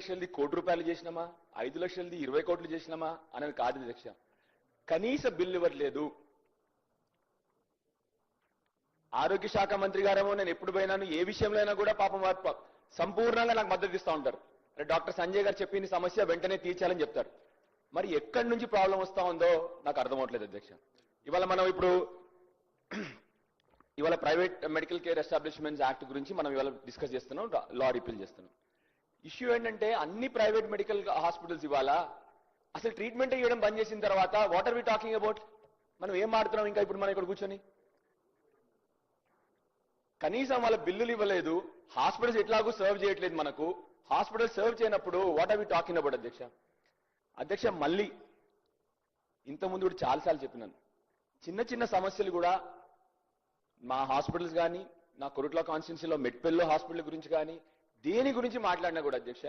లక్షలది ₹1 చేసినామా, 5 లక్షలది 20 కోట్లు చేసినామా అనేది కాదు అధ్యక్ష. కనీస బిల్లు ఇవ్వట్లేదు. ఆరోగ్య శాఖ మంత్రి గారేమో నేను ఎప్పుడు పోయినాను ఏ విషయంలో అయినా కూడా పాపం వారు సంపూర్ణంగా నాకు మద్దతు ఇస్తూ ఉంటారు. డాక్టర్ సంజయ్ గారు చెప్పిన సమస్య వెంటనే తీర్చాలని చెప్తారు. మరి ఎక్కడి నుంచి ప్రాబ్లం వస్తా ఉందో నాకు అర్థమవట్లేదు అధ్యక్ష. ఇవాళ మనం ఇవాళ private medical care establishments act గురించి మనం ఇవాళ డిస్కస్ చేస్తున్నాం, లా రిపీల్ చేస్తున్నాం. ఇష్యూ ఏంటంటే అన్ని ప్రైవేట్ మెడికల్ హాస్పిటల్స్ ఇవాళ అసలు ట్రీట్మెంట్ చేయడం బంద్ చేసిన తర్వాత what are we talking about? మనం ఏం మాడుతున్నాం ఇంకా ఇప్పుడు మనం ఇక్కడ కూర్చొని? కనీసం వాళ్ళ బిల్లులు ఇవ్వలేదు, హాస్పిటల్స్ ఎట్లాగూ సర్వ్ చేయట్లేదు. మనకు హాస్పిటల్ సర్వ్ చేయనప్పుడు what are we talking about అధ్యక్ష? అధ్యక్ష మళ్ళీ ఇంతకుముందు కూడా చాలాసార్లు చెప్పినాను, చిన్న చిన్న సమస్యలు కూడా మా హాస్పిటల్స్ కానీ నా కొరుట్ల కాన్స్టిట్యున్సీలో మెట్పల్లిలో హాస్పిటల్ గురించి కానీ దేని గురించి మాట్లాడినా కూడా అధ్యక్ష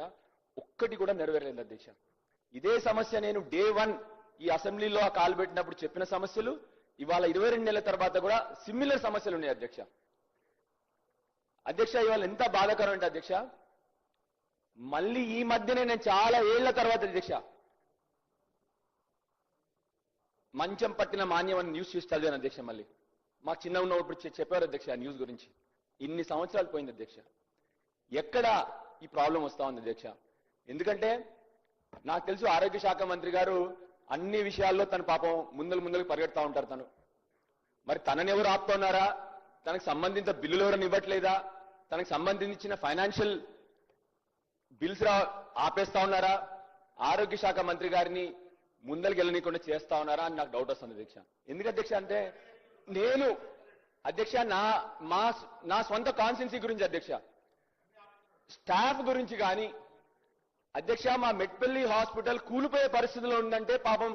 ఒక్కటి కూడా నెరవేరలేదు అధ్యక్ష. ఇదే సమస్య నేను డే 1 ఈ అసెంబ్లీలో కాలు పెట్టినప్పుడు చెప్పిన సమస్యలు ఇవాళ 22 నెలల తర్వాత కూడా సిమిలర్ సమస్యలు ఉన్నాయి అధ్యక్ష. అధ్యక్ష ఇవాళ ఎంత బాధాకరం అంటే అధ్యక్ష, మళ్ళీ ఈ మధ్యనే నేను చాలా ఏళ్ల తర్వాత అధ్యక్ష మంచం పట్టిన మాన్యం అని న్యూస్ చూసి చదివాను అధ్యక్ష. మళ్ళీ మాకు చిన్న ఉన్నప్పుడు చెప్పారు అధ్యక్ష ఆ న్యూస్ గురించి. ఇన్ని సంవత్సరాలు పోయింది అధ్యక్ష. ఎక్కడ ఈ ప్రాబ్లం వస్తా ఉంది అధ్యక్ష? ఎందుకంటే నాకు తెలుసు ఆరోగ్య శాఖ మంత్రి గారు అన్ని విషయాల్లో తన పాపం ముందుకు పరిగెడతా ఉంటారు. మరి తనని ఎవరు ఆపుతున్నారా? తనకు సంబంధించిన బిల్లులు ఎవరైనా ఇవ్వట్లేదా? తనకు సంబంధించిన ఫైనాన్షియల్ బిల్స్ ఆపేస్తా ఉన్నారా? ఆరోగ్య శాఖ మంత్రి గారిని ముందరికి వెళ్ళనీయకుండా చేస్తా ఉన్నారా అని నాకు డౌట్ వస్తుంది అధ్యక్ష. ఎందుకు అధ్యక్ష అంటే నేను అధ్యక్ష నా సొంత కాన్స్టిట్యున్సీ గురించి అధ్యక్ష, స్టాఫ్ గురించి కానీ అధ్యక్ష మా మెట్పల్లి హాస్పిటల్ కూలిపోయే పరిస్థితిలో ఉందంటే పాపం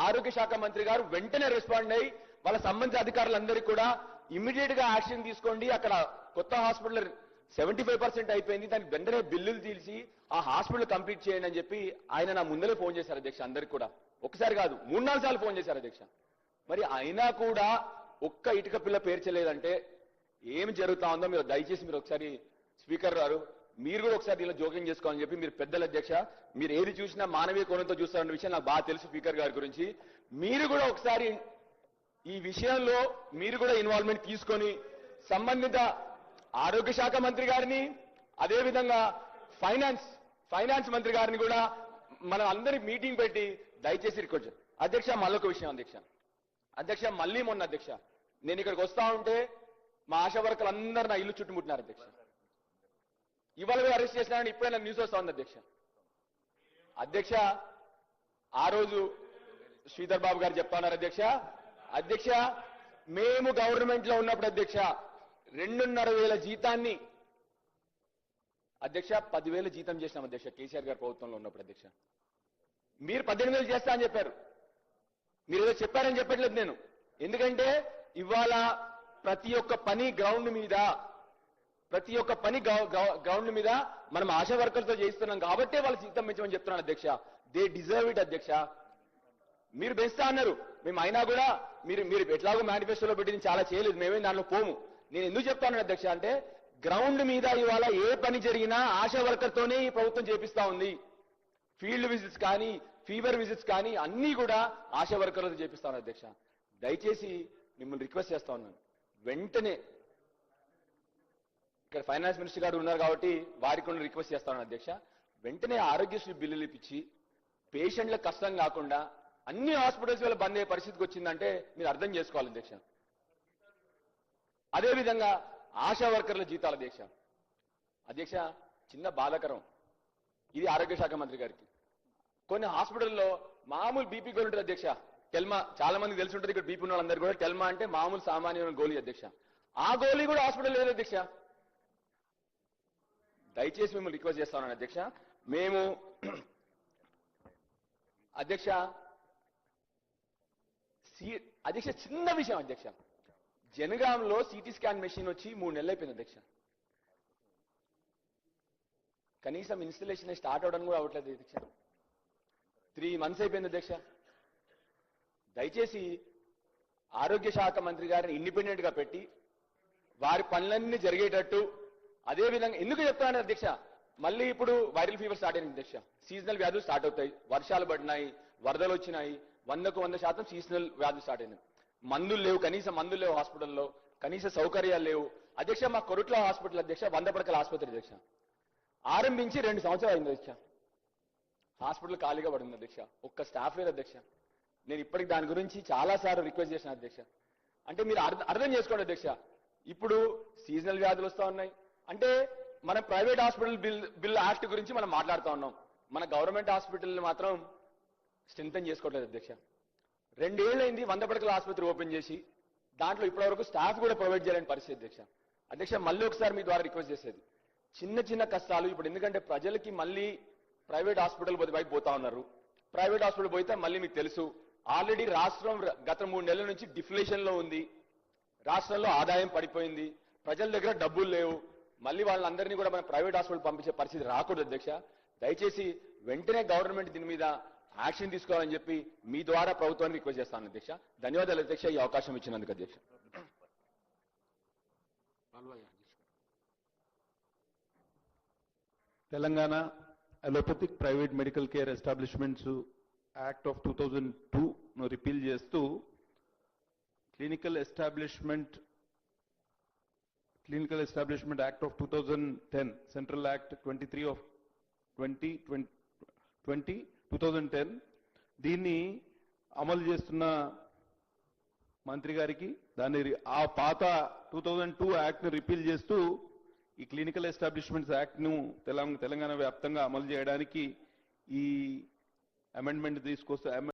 ఆరోగ్య శాఖ మంత్రి గారు వెంటనే రెస్పాండ్ అయ్యి వాళ్ళ సంబంధిత అధికారులందరికీ కూడా ఇమ్మీడియట్ గా యాక్షన్ తీసుకోండి, అక్కడ కొత్త హాస్పిటల్ 75% అయిపోయింది, దానికి వెంటనే బిల్లులు తీసి ఆ హాస్పిటల్ కంప్లీట్ చేయండి అని చెప్పి ఆయన నా ముందరే ఫోన్ చేశారు అధ్యక్ష. అందరికి కూడా ఒకసారి కాదు 3-4 సార్లు ఫోన్ చేశారు అధ్యక్ష. మరి అయినా కూడా ఒక్క ఇటుక పిల్ల పేర్చలేదంటే ఏమి జరుగుతా ఉందో మీరు దయచేసి మీరు ఒకసారి స్పీకర్ గారు మీరు కూడా ఒకసారి దీనిలో జోక్యం చేసుకోవాలని చెప్పి మీరు పెద్దల అధ్యక్ష, మీరు ఏది చూసినా మానవీయ కోణంతో చూస్తారన్న విషయం నాకు బాగా తెలుసు స్పీకర్ గారి గురించి. మీరు కూడా ఒకసారి ఈ విషయంలో మీరు కూడా ఇన్వాల్వ్మెంట్ తీసుకొని సంబంధిత ఆరోగ్య శాఖ మంత్రి గారిని అదేవిధంగా ఫైనాన్స్ మంత్రి గారిని కూడా మనం అందరి మీటింగ్ పెట్టి దయచేసి రిక్వెస్ట్ అధ్యక్ష. మళ్ళొక విషయం అధ్యక్ష మళ్ళీ మొన్న అధ్యక్ష నేను ఇక్కడికి వస్తా ఉంటే మా ఆశా వర్కర్లు అందరూ నా ఇల్లు చుట్టుముట్టినారు అధ్యక్ష. ఇవాళ అరెస్ట్ చేసినారని ఇప్పుడే నాకు న్యూస్ వస్తా ఉంది అధ్యక్ష. ఆ రోజు శ్రీధర్ బాబు గారు చెప్తా ఉన్నారు అధ్యక్ష మేము గవర్నమెంట్ లో ఉన్నప్పుడు అధ్యక్ష 2,500 జీతాన్ని అధ్యక్ష 10,000 జీతం చేసినాం అధ్యక్ష కేసీఆర్ గారు ప్రభుత్వంలో ఉన్నప్పుడు అధ్యక్ష. మీరు 18,000 చేస్తా అని చెప్పారు. మీరు ఏదో చెప్పారని చెప్పట్లేదు నేను, ఎందుకంటే ఇవాళ ప్రతి ఒక్క పని గ్రౌండ్ మీద మనం ఆశా వర్కర్లతో చేయిస్తున్నాం కాబట్టే వాళ్ళ జీతం పెంచమని చెప్తున్నాను అధ్యక్ష. దే డిజర్వ్ ఇట్ అధ్యక్ష. మీరు పెంచుతా అన్నారు, మేము అయినా కూడా మీరు ఎట్లాగో మేనిఫెస్టోలో పెట్టి చాలా చేయలేదు, మేమే దానిలో పోము. నేను ఎందుకు చెప్తాను అధ్యక్ష అంటే గ్రౌండ్ మీద ఇవాళ ఏ పని జరిగినా ఆశా వర్కర్తోనే ఈ ప్రభుత్వం చేపిస్తా ఉంది. ఫీల్డ్ విజిట్స్ కానీ ఫీవర్ విజిట్స్ కానీ అన్నీ కూడా ఆశా వర్కర్లతో చేపిస్తాను అధ్యక్ష. దయచేసి మిమ్మల్ని రిక్వెస్ట్ చేస్తా ఉన్నాను, వెంటనే ఇక్కడ ఫైనాన్స్ మినిస్టర్ గారు ఉన్నారు కాబట్టి వారికి కూడా రిక్వెస్ట్ చేస్తాను అధ్యక్ష, వెంటనే ఆరోగ్యశ్రీ బిల్లులు ఇప్పించి పేషెంట్లకు కష్టం కాకుండా అన్ని హాస్పిటల్స్ వల్ల బంద్ అయ్యే పరిస్థితికి వచ్చిందంటే మీరు అర్థం చేసుకోవాలి అధ్యక్ష. అదేవిధంగా ఆశా వర్కర్ల జీతాల అధ్యక్ష చిన్న బాధాకరం, ఇది ఆరోగ్య శాఖ మంత్రి గారికి. కొన్ని హాస్పిటల్లో మామూలు బీపీ గోళీ ఉంటుంది అధ్యక్ష, టెల్మా, చాలా మంది తెలిసి ఉంటుంది ఇక్కడ బీపీ ఉన్న వాళ్ళందరూ కూడా. టెల్మా అంటే మామూలు సామాన్యమైన గోళీ అధ్యక్ష, ఆ గోళీ కూడా హాస్పిటల్ లేదు అధ్యక్ష. దయచేసి మిమ్మల్ని రిక్వెస్ట్ చేస్తాను అధ్యక్ష. మేము అధ్యక్ష చిన్న విషయం అధ్యక్ష, జనగాంలో సిటీ స్కాన్ మెషిన్ వచ్చి 3 నెలలు అయిపోయింది అధ్యక్ష. కనీసం ఇన్స్టలేషన్ స్టార్ట్ అవడం కూడా అవ్వట్లేదు అధ్యక్ష. 3 మంత్స్ అయిపోయింది అధ్యక్ష. దయచేసి ఆరోగ్య శాఖ మంత్రి గారిని ఇండిపెండెంట్ గా పెట్టి వారి పనులన్నీ జరిగేటట్టు, అదేవిధంగా ఎందుకు చెప్తాను అధ్యక్ష, మళ్ళీ ఇప్పుడు వైరల్ ఫీవర్ స్టార్ట్ అయింది అధ్యక్ష. సీజనల్ వ్యాధులు స్టార్ట్ అవుతాయి, వర్షాలు పడినాయి, వరదలు వచ్చినాయి, 100% సీజనల్ వ్యాధులు స్టార్ట్ అయినాయి. మందులు లేవు, కనీసం మందులు లేవు హాస్పిటల్లో, కనీస సౌకర్యాలు లేవు అధ్యక్ష. మా కొరుట్ల హాస్పిటల్ అధ్యక్ష 100 పడకల ఆసుపత్రి అధ్యక్ష, ఆరంభించి 2 సంవత్సరాలు అయింది అధ్యక్ష. హాస్పిటల్ ఖాళీగా పడింది అధ్యక్ష, ఒక్క స్టాఫ్ లేదు అధ్యక్ష. నేను ఇప్పటికి దాని గురించి చాలా సార్లు రిక్వెస్ట్ చేసిన అధ్యక్ష. అంటే మీరు అర్థం చేసుకోండి అధ్యక్ష, ఇప్పుడు సీజనల్ వ్యాధులు వస్తా ఉన్నాయి అంటే మనం ప్రైవేట్ హాస్పిటల్ బిల్ యాక్ట్ గురించి మనం మాట్లాడుతూ ఉన్నాం, మన గవర్నమెంట్ హాస్పిటల్ మాత్రం స్ట్రెంథెన్ చేసుకోవట్లేదు అధ్యక్ష. 2 ఏళ్ళైంది 100 పడకల ఆసుపత్రి ఓపెన్ చేసి, దాంట్లో ఇప్పటివరకు స్టాఫ్ కూడా ప్రొవైడ్ చేయలేని పరిస్థితి అధ్యక్ష. అధ్యక్ష మళ్ళీ ఒకసారి మీ ద్వారా రిక్వెస్ట్ చేసేది, చిన్న చిన్న కష్టాలు ఇప్పుడు, ఎందుకంటే ప్రజలకి మళ్ళీ ప్రైవేట్ హాస్పిటల్ వైపు పోతా ఉన్నారు. ప్రైవేట్ హాస్పిటల్ పోతే మళ్ళీ మీకు తెలుసు ఆల్రెడీ రాష్ట్రం గత 3 నెలల నుంచి డిఫ్లేషన్ లో ఉంది, రాష్ట్రంలో ఆదాయం పడిపోయింది, ప్రజల దగ్గర డబ్బులు లేవు. మళ్ళీ వాళ్ళందరినీ కూడా మనం ప్రైవేట్ హాస్పిటల్ పంపించే పరిస్థితి రాకూడదు అధ్యక్ష. దయచేసి వెంటనే గవర్నమెంట్ దీని మీద యాక్షన్ తీసుకోవాలని చెప్పి మీ ద్వారా ప్రభుత్వాన్ని రిక్వెస్ట్ చేస్తాను అధ్యక్ష. ధన్యవాదాలు అధ్యక్ష, ఈ అవకాశం ఇచ్చినందుకు అధ్యక్ష. Telangana allopathic private medical care establishments act of 2002 ను రిపీల్ చేస్తూ clinical establishment act of 2010, central act 23 of 2010 దీన్ని అమలు చేస్తున్న మంత్రి గారికి, దాన్ని ఆ పాత 2002 యాక్ట్ ను రిపీల్ చేస్తూ ఈ క్లినికల్ ఎస్టాబ్లిష్మెంట్స్ యాక్ట్ ను తెలంగాణ వ్యాప్తంగా అమలు చేయడానికి ఈ అమెండ్మెంట్ తీసుకొస్తే